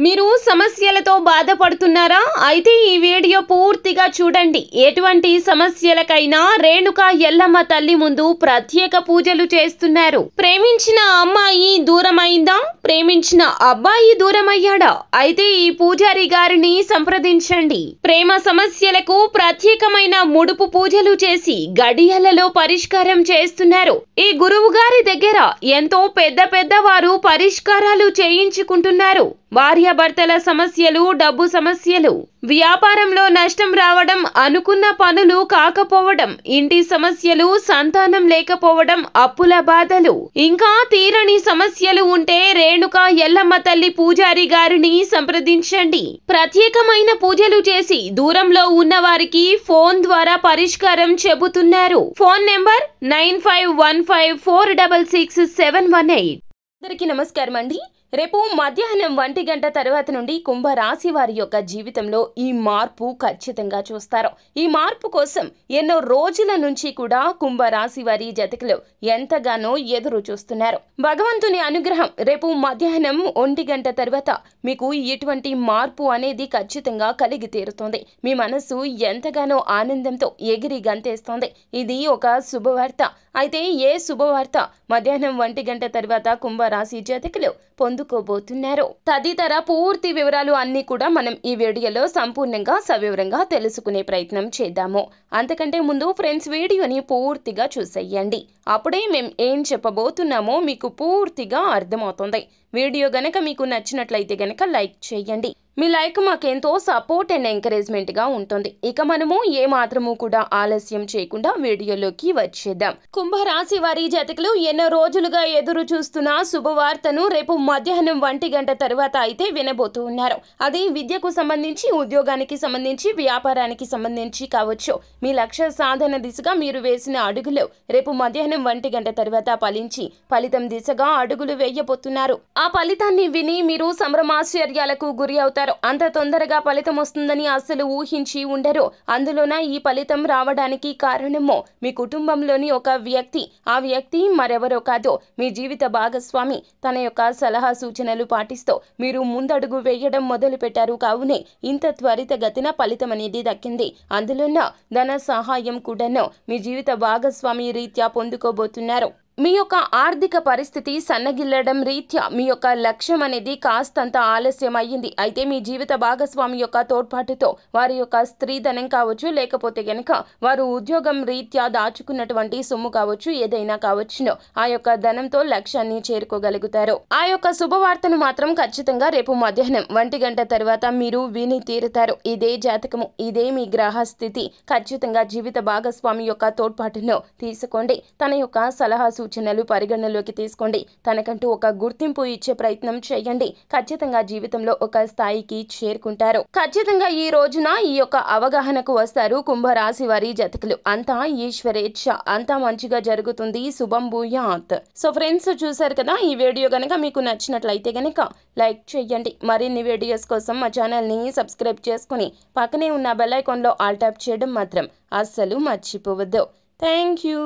మీరు సమస్యలతో బాధపడుతున్నారా? అయితే ఈ వీడియో పూర్తిగా చూడండి. ఎటువంటి సమస్యలకైనా రేణుక ఎల్లమ్మ తల్లి ముందు ప్రత్యేక పూజలు చేస్తున్నారు. ప్రేమించిన అమ్మాయి దూరమైందా? ప్రేమించిన అబ్బాయి దూరమయ్యాడా? అయితే ఈ పూజారి గారిని సంప్రదించండి. ప్రేమ సమస్యలకు ప్రత్యేకమైన ముడుపు పూజలు చేసి గడియలలో పరిష్కారం చేస్తున్నారు. ఈ గురువు గారి దగ్గర ఎంతో పెద్ద వారు పరిష్కారాలు చేయించుకుంటున్నారు. భార్యాభర్తల సమస్యలు, డబ్బు సమస్యలు, వ్యాపారంలో నష్టం రావడం, అనుకున్న పనులు కాకపోవడం, ఇంటి సమస్యలు, సంతానం లేకపోవడం, అప్పుల బాధలు, ఇంకా తీరని సమస్యలు ఉంటే రేణుక ఎల్లమ్మ తల్లి పూజారి గారిని సంప్రదించండి. ప్రత్యేకమైన పూజలు చేసి దూరంలో ఉన్న వారికి ఫోన్ ద్వారా పరిష్కారం చెబుతున్నారు. Phone number 9515466718. అందరికీ నమస్కారం అండి. రేపు మధ్యాహ్నం 1 గంట తర్వాత నుండి కుంభరాశి వారి యొక్క జీవితంలో ఈ మార్పు ఖచ్చితంగా చూస్తారు. ఈ మార్పు కోసం ఎన్నో రోజుల నుంచి కూడా కుంభరాశి వారి జాతకులు ఎంతగానో ఎదురు చూస్తున్నారు. భగవంతుని అనుగ్రహం రేపు మధ్యాహ్నం 1 గంట తర్వాత మీకు ఇటువంటి మార్పు అనేది ఖచ్చితంగా కలిగి తీరుతుంది. మీ మనసు ఎంతగానో ఆనందంతో ఎగిరి గంతేస్తోంది. ఇది ఒక శుభవార్త. అయితే ఏ శుభవార్త మధ్యాహ్నం 1 గంట తర్వాత కుంభరాశి జాతకులు పొందుకోబోతున్నారు, తదితర పూర్తి వివరాలు అన్ని కూడా మనం ఈ వీడియోలో సంపూర్ణంగా సవివరంగా తెలుసుకునే ప్రయత్నం చేద్దాము. అంతకంటే ముందు ఫ్రెండ్స్, వీడియోని పూర్తిగా చూసేయండి. అప్పుడే మేము ఏం చెప్పబోతున్నామో మీకు పూర్తిగా అర్థమవుతుంది. వీడియో గనక మీకు నచ్చినట్లయితే గనక లైక్ చేయండి. మీ లైక్ మాకెంతో సపోర్ట్ అండ్ ఎంకరేజ్మెంట్ గా ఉంటుంది. ఇక మనము ఏ మాత్రము కూడా ఆలస్యం చేయకుండా వీడియోలోకి వచ్చేద్దాం. కుంభరాశి వారి జాతకులు ఎన్నో రోజులుగా ఎదురు చూస్తున్న శుభవార్తను రేపు మధ్యాహ్నం 1 గంట తర్వాత అయితే వినబోతూ ఉన్నారు. అది విద్యకు సంబంధించి, ఉద్యోగానికి సంబంధించి, వ్యాపారానికి సంబంధించి కావచ్చు. మీ లక్ష్య సాధన దిశగా మీరు వేసిన అడుగులు రేపు మధ్యాహ్నం 1 గంట తర్వాత ఫలించి ఫలితం దిశగా అడుగులు వేయబోతున్నారు. ఆ ఫలితాన్ని విని మీరు సంభ్రమాశ్చర్యాలకు గురి అవుతారు. అంత తొందరగా ఫలితం వస్తుందని అస్సలు ఊహించి ఉండరు. అందులోన ఈ ఫలితం రావడానికి కారణము మీ కుటుంబంలోని ఒక వ్యక్తి. ఆ వ్యక్తి మరెవరో కాదు, మీ జీవిత భాగస్వామి. తన యొక్క సలహా సూచనలు పాటిస్తూ మీరు ముందడుగు వేయడం మొదలు పెట్టారు. కావునే ఇంత త్వరితగతిన ఫలితం అనేది దక్కింది. అందులోన ధన సహాయం కూడాను మీ జీవిత భాగస్వామి రీత్యా పొందుకోబోతున్నారు. మీ యొక్క ఆర్థిక పరిస్థితి సన్నగిల్లడం రీత్యా మీ యొక్క లక్ష్యం అనేది కాస్తంత ఆలస్యం అయ్యింది. అయితే మీ జీవిత భాగస్వామి యొక్క తోడ్పాటుతో వారి యొక్క స్త్రీధనం కావచ్చు, లేకపోతే గనక వారు ఉద్యోగం రీత్యా దాచుకున్నటువంటి సొమ్ము కావచ్చు, ఏదైనా కావచ్చును, ఆ యొక్క ధనంతో లక్ష్యాన్ని చేరుకోగలుగుతారు. ఆ యొక్క శుభవార్తను మాత్రం ఖచ్చితంగా రేపు మధ్యాహ్నం 1 గంట తర్వాత మీరు విని తీరుతారు. ఇదే జాతకము, ఇదే మీ గ్రహ స్థితి. ఖచ్చితంగా జీవిత భాగస్వామి యొక్క తోడ్పాటును తీసుకోండి. తన యొక్క సలహా సూచనలు పరిగణలోకి తీసుకోండి. తనకంటూ ఒక గుర్తింపు ఇచ్చే ప్రయత్నం చేయండి. ఖచ్చితంగా జీవితంలో ఒక స్థాయికి చేరుకుంటారు. ఖచ్చితంగా ఈ రోజున ఈ యొక్క అవగాహనకు వస్తారు కుంభరాశి వారి జాతకులు. అంతా ఈశ్వరేచ్ఛ, అంతా మంచిగా జరుగుతుంది. శుభం భూయాత్. సో ఫ్రెండ్స్, చూసారు కదా, ఈ వీడియో గనక మీకు నచ్చినట్లయితే గనక లైక్ చేయండి. మరిన్ని వీడియోస్ కోసం మా ఛానల్ ని సబ్స్క్రైబ్ చేసుకుని పక్కనే ఉన్న బెల్ ఐకాన్ లో ఆల్ ట్యాప్ చేయడం మాత్రం అస్సలు మర్చిపోవద్దు. Thank you.